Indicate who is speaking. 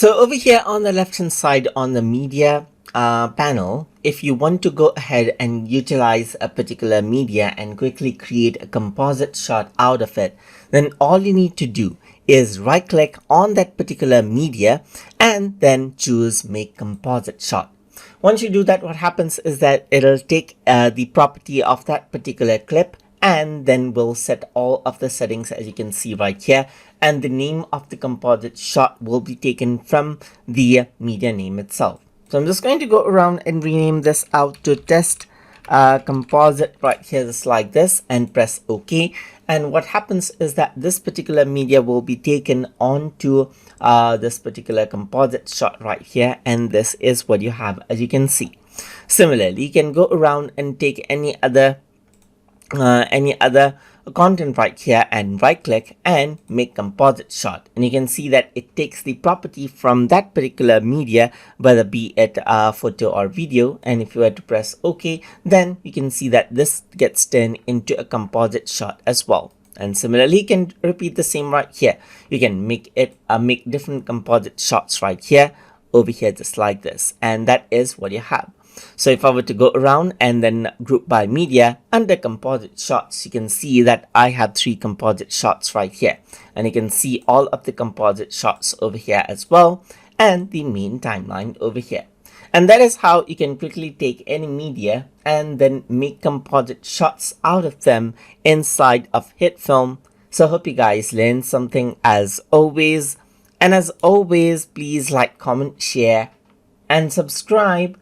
Speaker 1: So over here on the left hand side on the media panel, if you want to go ahead and utilize a particular media and quickly create a composite shot out of it, then all you need to do is right click on that particular media and then choose make composite shot. Once you do that, what happens is that it'll take the property of that particular clip and then we'll set all of the settings as you can see right here, and the name of the composite shot will be taken from the media name itself. So I'm just going to go around and rename this out to test composite right here, just like this, and press OK. And what happens is that this particular media will be taken onto this particular composite shot right here, and this is what you have as you can see. Similarly, you can go around and take any other content right here and right click and make composite shot, and you can see that it takes the property from that particular media, whether be it photo or video, and if you were to press OK, then you can see that this gets turned into a composite shot as well. And similarly, you can repeat the same right here. You can make it make different composite shots right here, over here, just like this, and that is what you have. So if I were to go around and then group by media under composite shots, you can see that I have 3 composite shots right here, and you can see all of the composite shots over here as well, and the main timeline over here. And that is how you can quickly take any media and then make composite shots out of them inside of HitFilm. So I hope you guys learned something as always, and as always, please like, comment, share and subscribe